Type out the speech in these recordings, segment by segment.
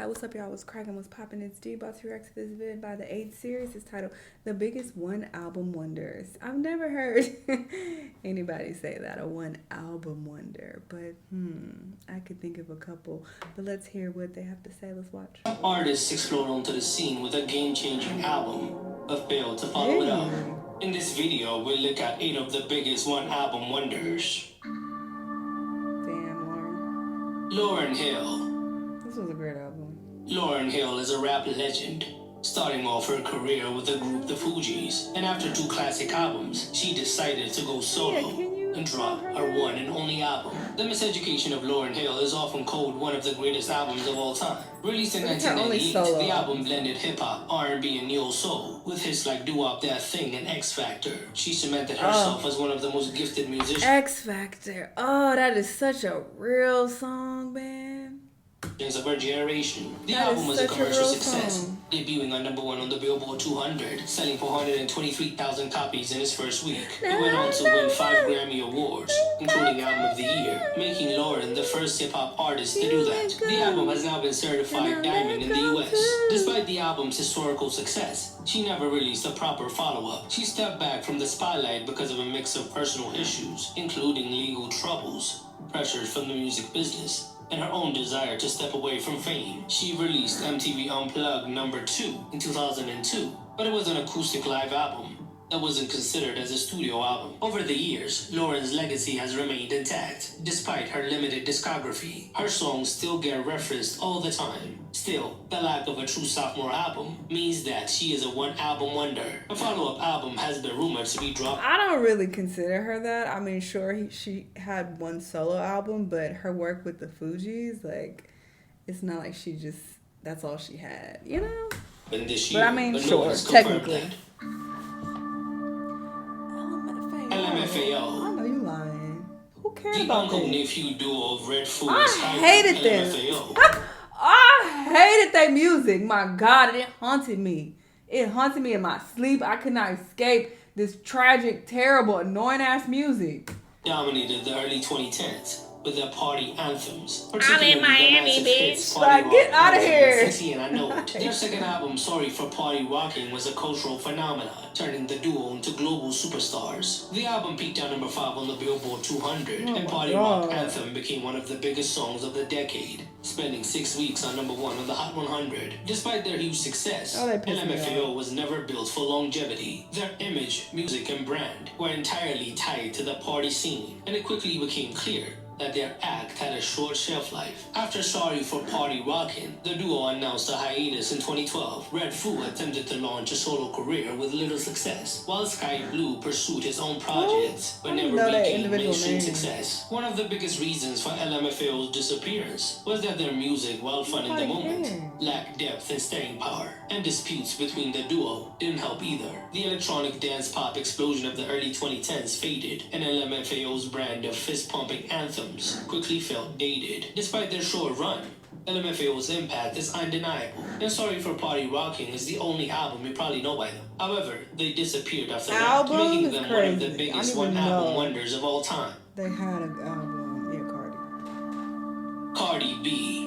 Hi, what's up, y'all? What's cracking? What's popping? It's D. About to react to this vid by the 8th series. It's titled The Biggest One Album Wonders. I've never heard anybody say that, a one album wonder. But, I could think of a couple. But let's hear what they have to say. Let's watch. Artists explode onto the scene with a game-changing album, but fail to follow it up. In this video, we'll look at 8 of the biggest one album wonders. Damn, Lauren. Lauryn Hill. This was a great album. Lauryn Hill is a rap legend, starting off her career with the group The Fugees, and after 2 classic albums, she decided to go solo and drop her one and only album. The Miseducation of Lauryn Hill is often called one of the greatest albums of all time. Released in 1998, the album blended hip-hop, R&B, and neo-soul, with hits like Do Up That Thing and X Factor. She cemented herself as one of the most gifted musicians. X Factor. Oh, that is such a real song, man. Of her generation. The album was a commercial success, debuting on #1 on the Billboard 200, selling 423,000 copies in its first week. It went on to win 5 Grammy Awards, including Album of the Year, making Lauryn the first hip-hop artist to do that. The album has now been certified diamond in the US. Despite the album's historical success, she never released a proper follow-up. She stepped back from the spotlight because of a mix of personal issues, including legal troubles, pressures from the music business, and her own desire to step away from fame. She released MTV Unplugged #2 in 2002, but it was an acoustic live album that wasn't considered as a studio album. Over the years, Lauryn's legacy has remained intact. Despite her limited discography, her songs still get referenced all the time. Still, the lack of a true sophomore album means that she is a one-album wonder. A follow-up album has been rumored to be dropped. I don't really consider her that. I mean, sure, she had one solo album, but her work with the Fugees, like, it's not like she just, that's all she had, you know? In this year, but I mean, but sure, technically. LMFAO. I know you lying. Who cares the about uncle this? nephew duo of Red Food. I hated them. I hated their music. My God, it haunted me. It haunted me in my sleep. I could not escape this tragic, terrible, annoying ass music. Dominated the early 2010s with their party anthems. I'm in Miami, bitch. Like, get out of here. Sexy and I know it. Their second album, Sorry for Party Rocking, was a cultural phenomenon, turning the duo into global superstars. The album peaked at #5 on the Billboard 200, and Party Rock Anthem became one of the biggest songs of the decade, spending 6 weeks on #1 on the Hot 100. Despite their huge success, LMFAO was never built for longevity. Their image, music, and brand were entirely tied to the party scene, and it quickly became clear that their act had a short shelf life. After Sorry for Party Rockin', the duo announced a hiatus in 2012. Red Foo attempted to launch a solo career with little success, while Sky Blue pursued his own projects, but never regained mainstream success. One of the biggest reasons for LMFAO's disappearance was that their music, while fun in the moment, lacked depth and staying power, and disputes between the duo didn't help either. The electronic dance pop explosion of the early 2010s faded, and LMFAO's brand of fist-pumping anthems quickly felt dated. Despite their short run, LMFAO's impact is undeniable, and Sorry for Party Rocking is the only album you probably know by them. However, they disappeared after that, making them one of the biggest one-album wonders of all time. They had an album, Cardi B.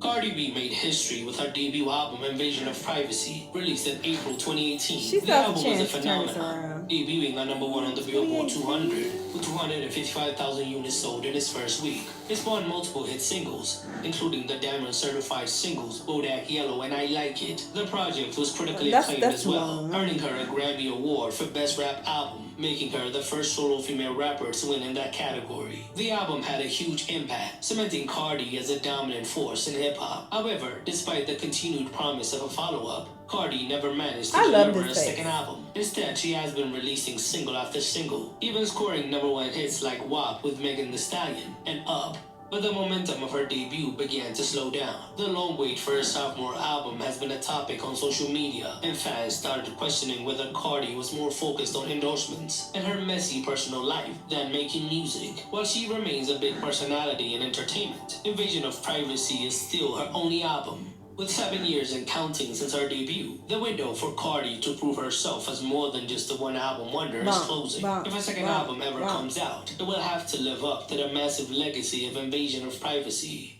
Cardi B made history with her debut album, Invasion of Privacy, released in April 2018. The album was a phenomenon, debuting on #1 on the Billboard 200, with 255,000 units sold in its first week. It spawned multiple hit singles, including the Diamond-certified singles Bodak Yellow and I Like It. The project was critically acclaimed as well, earning her a Grammy Award for Best Rap Album, making her the first solo female rapper to win in that category. The album had a huge impact, cementing Cardi as a dominant force in hip-hop. However, despite the continued promise of a follow-up, Cardi never managed to deliver a second album. Instead, she has been releasing single after single, even scoring #1 hits like WAP with Megan Thee Stallion and Up. But the momentum of her debut began to slow down. The long wait for her sophomore album has been a topic on social media, and fans started questioning whether Cardi was more focused on endorsements and her messy personal life than making music. While she remains a big personality in entertainment, Invasion of Privacy is still her only album. With 7 years and counting since her debut, the window for Cardi to prove herself as more than just a one-album wonder is closing. If a second album ever comes out, it will have to live up to the massive legacy of Invasion of Privacy.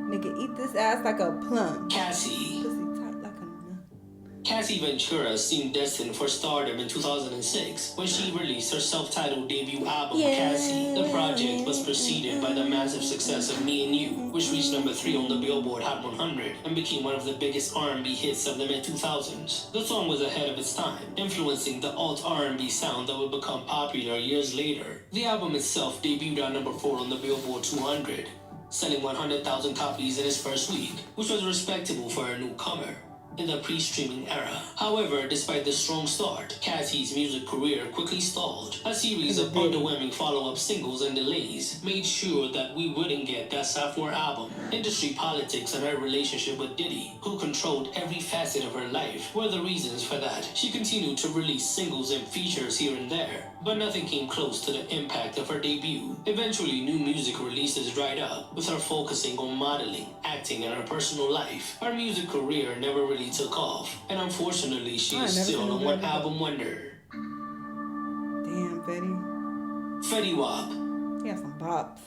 Nigga, eat this ass like a plum. Cassie. Pussy tight like a nut. Cassie Ventura seemed destined for stardom in 2006 when she released her self-titled debut album, Cassie. The project was preceded by the massive success of Me and You, which reached number 3 on the Billboard Hot 100 and became one of the biggest R&B hits of the mid-2000s. The song was ahead of its time, influencing the alt R&B sound that would become popular years later. The album itself debuted at number 4 on the Billboard 200, selling 100,000 copies in its first week, which was respectable for a newcomer in the pre-streaming era. However, despite the strong start, Cassie's music career quickly stalled. A series of underwhelming follow-up singles and delays made sure that we wouldn't get that sophomore album. Industry politics and her relationship with Diddy, who controlled every facet of her life, were the reasons for that. She continued to release singles and features here and there, but nothing came close to the impact of her debut. Eventually, new music releases dried up, with her focusing on modeling, acting, and her personal life. Her music career never really took off, and unfortunately, she is still a one-album wonder. Damn, Fetty. Fetty Wap. He has some bops.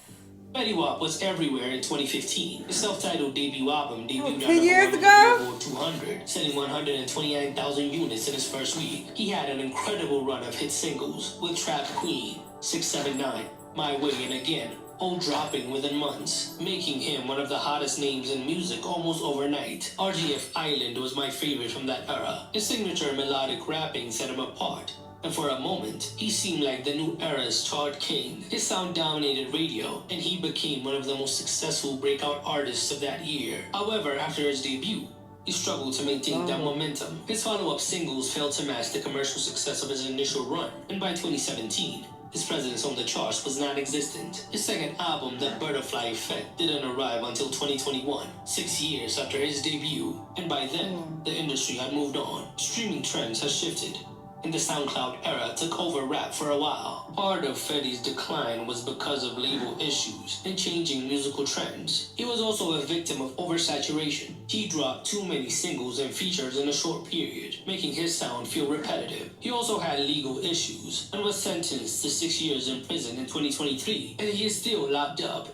Fetty Wap was everywhere in 2015. His self-titled debut album debuted 10 years ago? on the Billboard 200, selling 129,000 units in his first week. He had an incredible run of hit singles with Trap Queen, 679, My Way, and Again, all dropping within months, making him one of the hottest names in music almost overnight. RGF Island was my favorite from that era. His signature melodic rapping set him apart, and for a moment, he seemed like the new era's chart king. His sound dominated radio, and he became one of the most successful breakout artists of that year. However, after his debut, he struggled to maintain that momentum. His follow-up singles failed to match the commercial success of his initial run, and by 2017, his presence on the charts was non-existent. His second album, The Butterfly Effect, didn't arrive until 2021, 6 years after his debut, and by then, the industry had moved on. Streaming trends had shifted, and the SoundCloud era took over rap for a while. Part of Fetty's decline was because of label issues and changing musical trends. He was also a victim of oversaturation. He dropped too many singles and features in a short period, making his sound feel repetitive. He also had legal issues and was sentenced to 6 years in prison in 2023, and he is still locked up.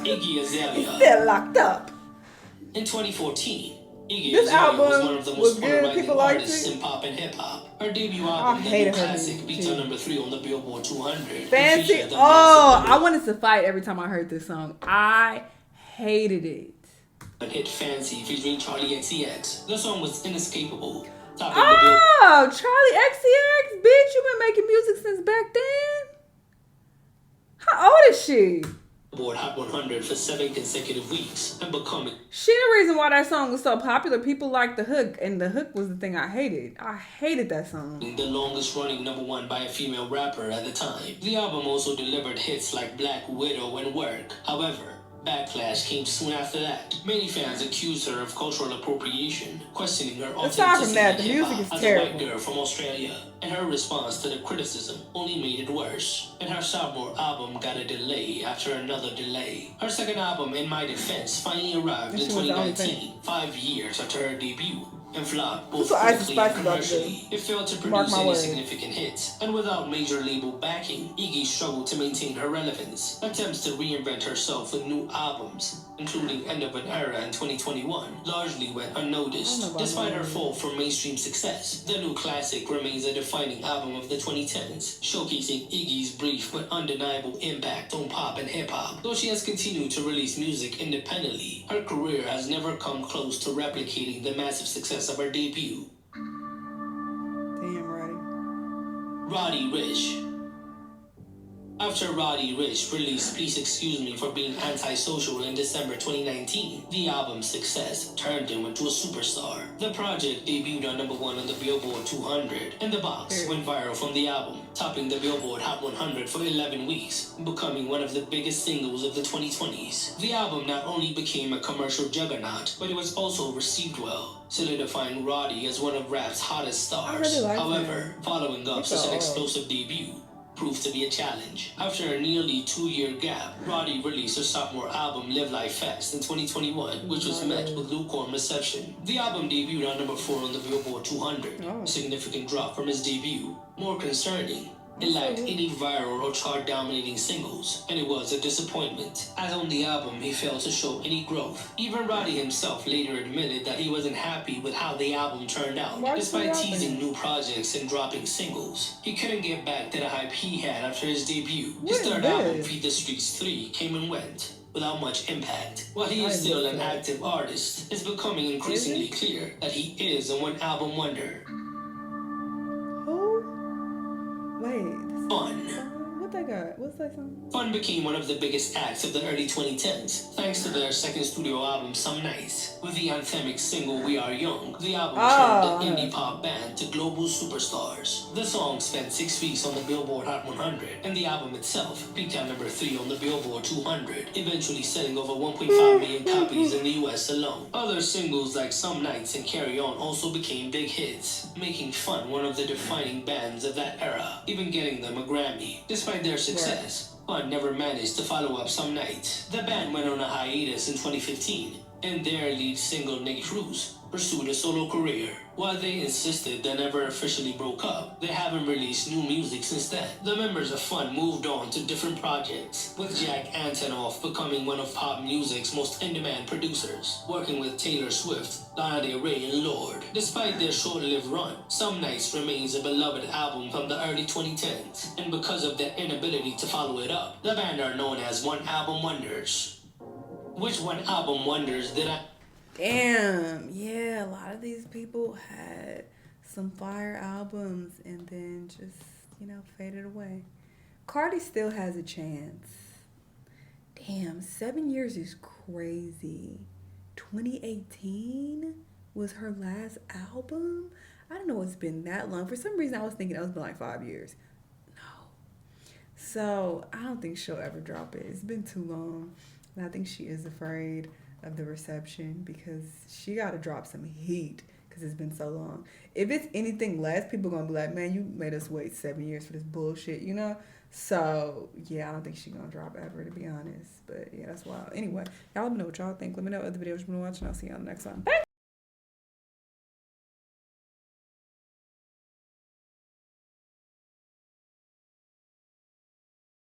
Iggy Azalea. Still locked up. In 2014, Iggy This Azalea album was one of the was most good. polarizing People liked artists it. in pop and hip-hop. Her debut album, The New Classic, peaked at number 3 on the Billboard 200. Fancy. Oh, I wanted to fight every time I heard this song. I hated it. Hit Fancy featuring Charlie XCX. The song was inescapable. Oh, Charlie XCX, bitch, you been making music since back then? How old is she? Billboard Hot 100 for 7 consecutive weeks and becoming. She the reason why that song was so popular. People liked the hook, and the hook was the thing I hated. I hated that song. The longest running number 1 by a female rapper at the time. The album also delivered hits like Black Widow and Work. However, backlash came soon after that. Many fans accused her of cultural appropriation, questioning her Aside from that, the authenticity music is as terrible. a white girl from Australia, and her response to the criticism only made it worse. And her sophomore album got a delay after another delay. Her second album, In My Defense, finally arrived in 2019, 5 years after her debut, and flopped both critically and commercially. It failed to produce any significant hits, and without major label backing, Iggy struggled to maintain her relevance. Attempts to reinvent herself with new albums, including End of an Era in 2021, largely went unnoticed. Despite her fall from mainstream success, The New Classic remains a defining album of the 2010s, showcasing Iggy's brief but undeniable impact on pop and hip-hop. Though she has continued to release music independently, her career has never come close to replicating the massive success of her debut. Damn, Rody Rich. After Rody Rich released Please Excuse Me for Being Antisocial in December 2019, the album's success turned him into a superstar. The project debuted on number 1 on the Billboard 200, and The Box went viral from the album, topping the Billboard Hot 100 for 11 weeks, becoming one of the biggest singles of the 2020s. The album not only became a commercial juggernaut, but it was also received well, solidifying Roddy as one of rap's hottest stars. However, following up such an explosive debut proved to be a challenge. After a nearly 2-year gap, Roddy released her sophomore album Live Life Fast in 2021, which was met with lukewarm reception. The album debuted on number 4 on the Billboard 200, a significant drop from his debut. More concerning, It lacked any viral or chart-dominating singles, and it was a disappointment, as on the album he failed to show any growth. Even Roddy himself later admitted that he wasn't happy with how the album turned out. Despite teasing new projects and dropping singles, he couldn't get back to the hype he had after his debut. His third album, Feed the Streets 3, came and went without much impact. While he is still an active artist, it's becoming increasingly clear that he is a one-album wonder. Who? Wait. Fun. What they got? What's that song? Fun became one of the biggest acts of the early 2010s, thanks to their second studio album, Some Nights. With the anthemic single We Are Young, the album turned the indie pop band to global superstars. The song spent 6 weeks on the Billboard Hot 100, and the album itself peaked at number 3 on the Billboard 200, eventually selling over 1.5 million copies in the US alone. Other singles like Some Nights and Carry On also became big hits, making Fun one of the defining bands of that era, even getting them a Grammy. Despite their success, Fun never managed to follow up Some Nights. The band went on a hiatus in 2015, and their lead single, Nick Cruz, pursued a solo career. While they insisted they never officially broke up, they haven't released new music since then. The members of Fun moved on to different projects, with Jack Antonoff becoming one of pop music's most in-demand producers, working with Taylor Swift, Lana Del Rey, and Lorde. Despite their short-lived run, Some Nights remains a beloved album from the early 2010s, and because of their inability to follow it up, the band are known as one-album wonders. Which one-album wonders did I... Damn, yeah, a lot of these people had some fire albums and then just, faded away. Cardi still has a chance. Damn, 7 years is crazy. 2018 was her last album? I don't know it's been that long. For some reason, I was thinking it was been like 5 years. No. So, I don't think she'll ever drop it. It's been too long. And I think she is afraid of the reception because she got to drop some heat because it's been so long. If it's anything less, people going to be like, man, you made us wait 7 years for this bullshit, So, yeah, I don't think she's going to drop ever, to be honest. But, yeah, that's wild. Anyway, y'all let me know what y'all think. Let me know what other videos you want to watch, and I'll see you on the next one. Bye!